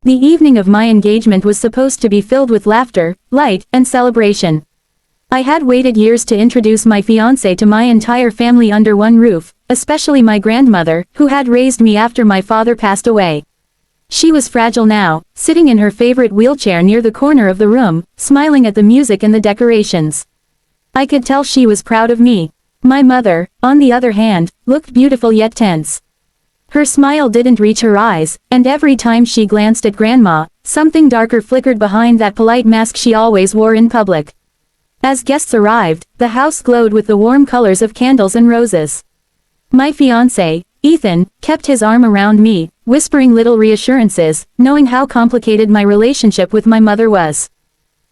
The evening of my engagement was supposed to be filled with laughter, light, and celebration. I had waited years to introduce my fiancé to my entire family under one roof, especially my grandmother, who had raised me after my father passed away. She was fragile now, sitting in her favorite wheelchair near the corner of the room, smiling at the music and the decorations. I could tell she was proud of me. My mother, on the other hand, looked beautiful yet tense. Her smile didn't reach her eyes, and every time she glanced at Grandma, something darker flickered behind that polite mask she always wore in public. As guests arrived, the house glowed with the warm colors of candles and roses. My fiancé, Ethan, kept his arm around me, whispering little reassurances, knowing how complicated my relationship with my mother was.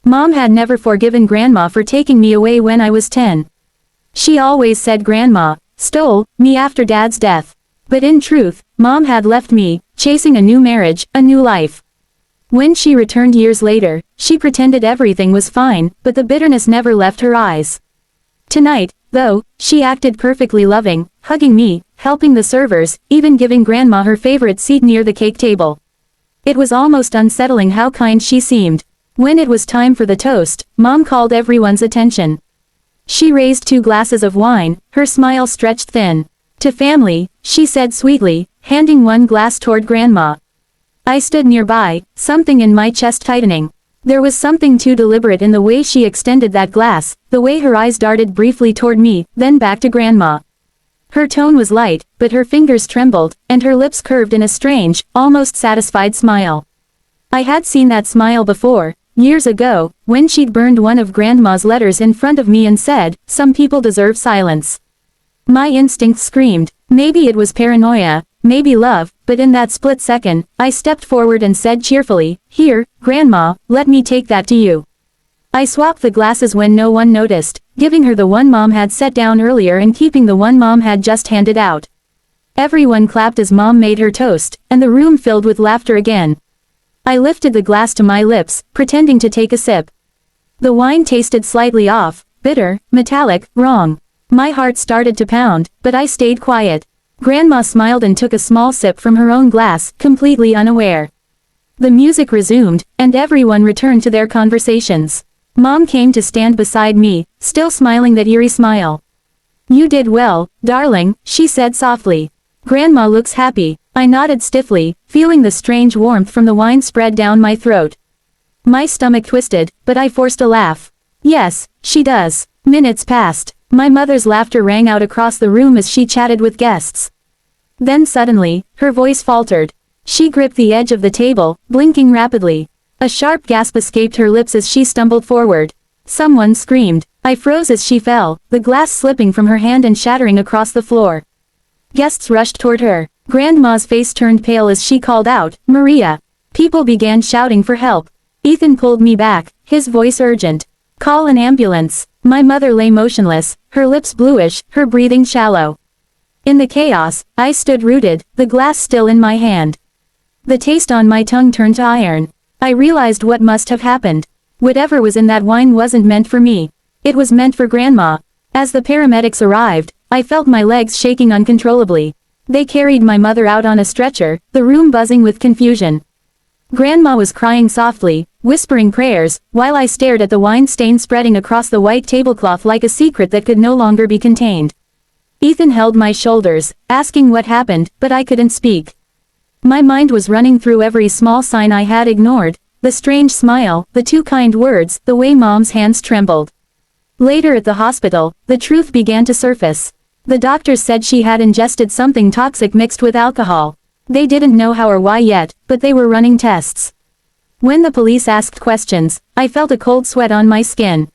Mom had never forgiven Grandma for taking me away when I was 10. She always said Grandma stole me after Dad's death. But in truth, Mom had left me, chasing a new marriage, a new life. When she returned years later, she pretended everything was fine, but the bitterness never left her eyes. Tonight, though, she acted perfectly loving, hugging me, helping the servers, even giving Grandma her favorite seat near the cake table. It was almost unsettling how kind she seemed. When it was time for the toast, Mom called everyone's attention. She raised 2 glasses of wine, her smile stretched thin. To family, she said sweetly, handing 1 glass toward Grandma. I stood nearby, something in my chest tightening. There was something too deliberate in the way she extended that glass, the way her eyes darted briefly toward me, then back to Grandma. Her tone was light, but her fingers trembled, and her lips curved in a strange, almost satisfied smile. I had seen that smile before, years ago, when she'd burned one of Grandma's letters in front of me and said, "Some people deserve silence." My instinct screamed, maybe it was paranoia, maybe love, but in that split second, I stepped forward and said cheerfully, "Here, Grandma, let me take that to you." I swapped the glasses when no one noticed, giving her the one Mom had set down earlier and keeping the one Mom had just handed out. Everyone clapped as Mom made her toast, and the room filled with laughter again. I lifted the glass to my lips, pretending to take a sip. The wine tasted slightly off, bitter, metallic, wrong. My heart started to pound, but I stayed quiet. Grandma smiled and took a small sip from her own glass, completely unaware. The music resumed, and everyone returned to their conversations. Mom came to stand beside me, still smiling that eerie smile. "You did well, darling," she said softly. "Grandma looks happy." I nodded stiffly, feeling the strange warmth from the wine spread down my throat. My stomach twisted, but I forced a laugh. "Yes, she does." Minutes passed. My mother's laughter rang out across the room as she chatted with guests. Then suddenly, her voice faltered. She gripped the edge of the table, blinking rapidly. A sharp gasp escaped her lips as she stumbled forward. Someone screamed. I froze as she fell, the glass slipping from her hand and shattering across the floor. Guests rushed toward her. Grandma's face turned pale as she called out, "Maria!" People began shouting for help. Ethan pulled me back, his voice urgent. "Call an ambulance." My mother lay motionless, her lips bluish, her breathing shallow. In the chaos, I stood rooted, the glass still in my hand. The taste on my tongue turned to iron. I realized what must have happened. Whatever was in that wine wasn't meant for me. It was meant for Grandma. As the paramedics arrived, I felt my legs shaking uncontrollably. They carried my mother out on a stretcher, the room buzzing with confusion. Grandma was crying softly, whispering prayers, while I stared at the wine stain spreading across the white tablecloth like a secret that could no longer be contained. Ethan held my shoulders, asking what happened, but I couldn't speak. My mind was running through every small sign I had ignored, the strange smile, the 2 kind words, the way Mom's hands trembled. Later at the hospital, the truth began to surface. The doctors said she had ingested something toxic mixed with alcohol. They didn't know how or why yet, but they were running tests. When the police asked questions, I felt a cold sweat on my skin.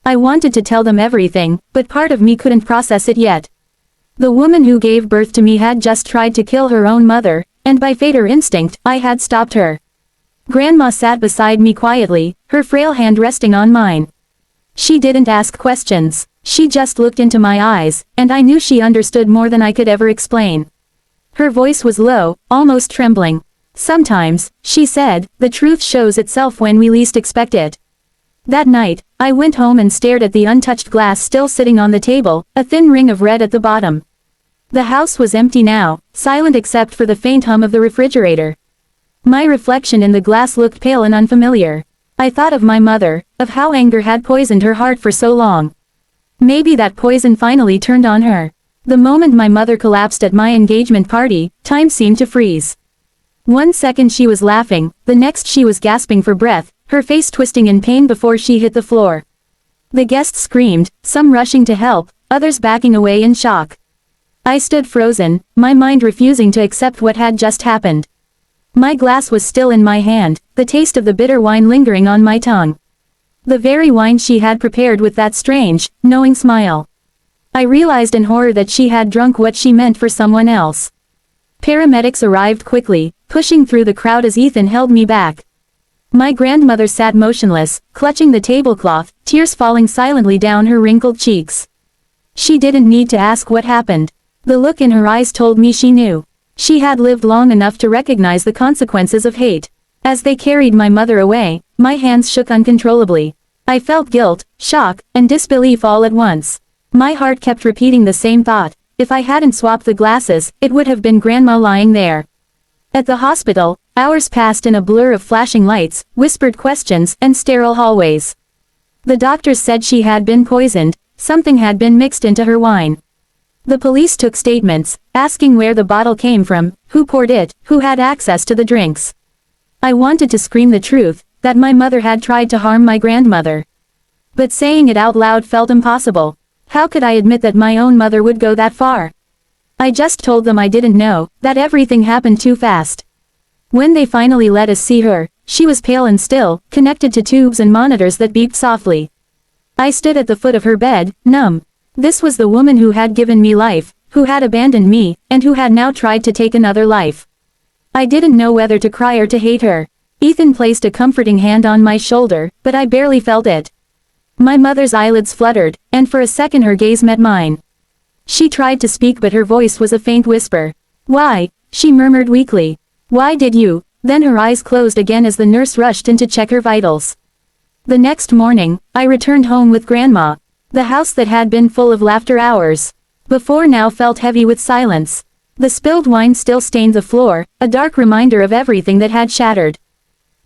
I wanted to tell them everything, but part of me couldn't process it yet. The woman who gave birth to me had just tried to kill her own mother, and by fate or instinct, I had stopped her. Grandma sat beside me quietly, her frail hand resting on mine. She didn't ask questions. She just looked into my eyes, and I knew she understood more than I could ever explain. Her voice was low, almost trembling. "Sometimes," she said, "the truth shows itself when we least expect it." That night, I went home and stared at the untouched glass still sitting on the table, a thin ring of red at the bottom. The house was empty now, silent except for the faint hum of the refrigerator. My reflection in the glass looked pale and unfamiliar. I thought of my mother, of how anger had poisoned her heart for so long. Maybe that poison finally turned on her. The moment my mother collapsed at my engagement party, time seemed to freeze. 1 second she was laughing, the next she was gasping for breath, her face twisting in pain before she hit the floor. The guests screamed, some rushing to help, others backing away in shock. I stood frozen, my mind refusing to accept what had just happened. My glass was still in my hand, the taste of the bitter wine lingering on my tongue. The very wine she had prepared with that strange, knowing smile. I realized in horror that she had drunk what she meant for someone else. Paramedics arrived quickly, pushing through the crowd as Ethan held me back. My grandmother sat motionless, clutching the tablecloth, tears falling silently down her wrinkled cheeks. She didn't need to ask what happened. The look in her eyes told me she knew. She had lived long enough to recognize the consequences of hate. As they carried my mother away, my hands shook uncontrollably. I felt guilt, shock, and disbelief all at once. My heart kept repeating the same thought. If I hadn't swapped the glasses, it would have been Grandma lying there. At the hospital, hours passed in a blur of flashing lights, whispered questions, and sterile hallways. The doctors said she had been poisoned, something had been mixed into her wine. The police took statements, asking where the bottle came from, who poured it, who had access to the drinks. I wanted to scream the truth, that my mother had tried to harm my grandmother. But saying it out loud felt impossible. How could I admit that my own mother would go that far? I just told them I didn't know, that everything happened too fast. When they finally let us see her, she was pale and still, connected to tubes and monitors that beeped softly. I stood at the foot of her bed, numb. This was the woman who had given me life, who had abandoned me, and who had now tried to take another life. I didn't know whether to cry or to hate her. Ethan placed a comforting hand on my shoulder, but I barely felt it. My mother's eyelids fluttered, and for a second her gaze met mine. She tried to speak but her voice was a faint whisper. "Why?" she murmured weakly. "Why did you?" Then her eyes closed again as the nurse rushed in to check her vitals. The next morning, I returned home with Grandma. The house that had been full of laughter hours before now felt heavy with silence. The spilled wine still stained the floor, a dark reminder of everything that had shattered.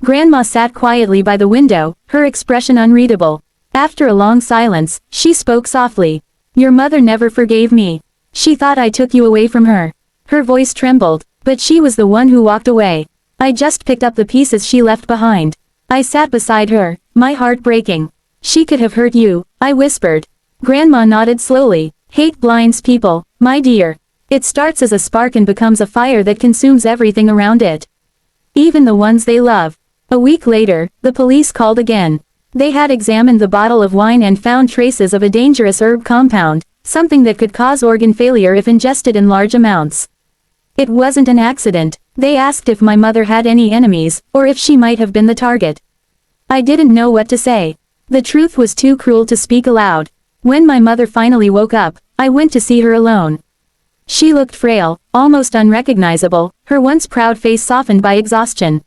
Grandma sat quietly by the window, her expression unreadable. After a long silence, she spoke softly. "Your mother never forgave me. She thought I took you away from her." Her voice trembled, but she was the one who walked away. I just picked up the pieces she left behind. I sat beside her, my heart breaking. "She could have hurt you," I whispered. Grandma nodded slowly. "Hate blinds people, my dear. It starts as a spark and becomes a fire that consumes everything around it. Even the ones they love." A week later, the police called again. They had examined the bottle of wine and found traces of a dangerous herb compound, something that could cause organ failure if ingested in large amounts. It wasn't an accident. They asked if my mother had any enemies, or if she might have been the target. I didn't know what to say. The truth was too cruel to speak aloud. When my mother finally woke up, I went to see her alone. She looked frail, almost unrecognizable, her once proud face softened by exhaustion.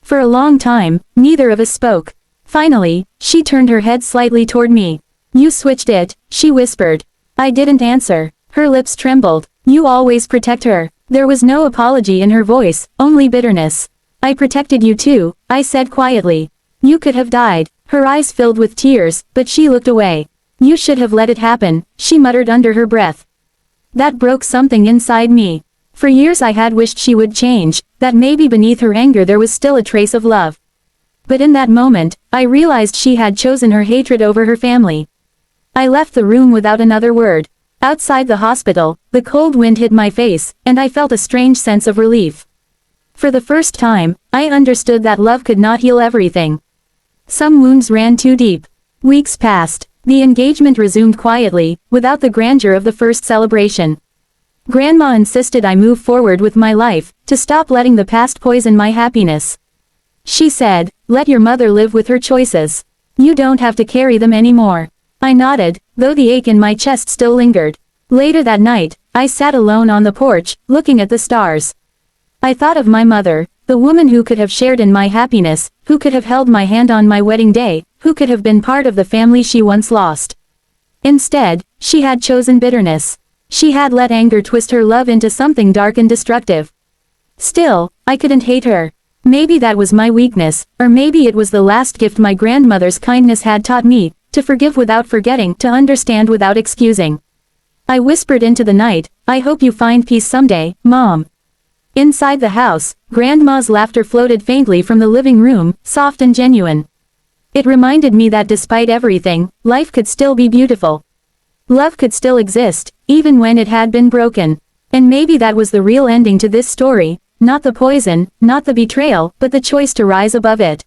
For a long time, neither of us spoke. Finally, she turned her head slightly toward me. "You switched it," she whispered. I didn't answer. Her lips trembled. "You always protect her." There was no apology in her voice, only bitterness. "I protected you too," I said quietly. "You could have died." Her eyes filled with tears, but she looked away. "You should have let it happen," she muttered under her breath. That broke something inside me. For years I had wished she would change, that maybe beneath her anger there was still a trace of love. But in that moment, I realized she had chosen her hatred over her family. I left the room without another word. Outside the hospital, the cold wind hit my face, and I felt a strange sense of relief. For the first time, I understood that love could not heal everything. Some wounds ran too deep. Weeks passed. The engagement resumed quietly, without the grandeur of the first celebration. Grandma insisted I move forward with my life, to stop letting the past poison my happiness. She said, "Let your mother live with her choices. You don't have to carry them anymore." I nodded, though the ache in my chest still lingered. Later that night, I sat alone on the porch, looking at the stars. I thought of my mother, the woman who could have shared in my happiness, who could have held my hand on my wedding day, who could have been part of the family she once lost. Instead, she had chosen bitterness. She had let anger twist her love into something dark and destructive. Still, I couldn't hate her. Maybe that was my weakness, or maybe it was the last gift my grandmother's kindness had taught me, to forgive without forgetting, to understand without excusing. I whispered into the night, I hope you find peace someday, Mom. Inside the house, Grandma's laughter floated faintly from the living room, soft and genuine. It reminded me that despite everything, life could still be beautiful. Love could still exist, even when it had been broken. And maybe that was the real ending to this story, not the poison, not the betrayal, but the choice to rise above it.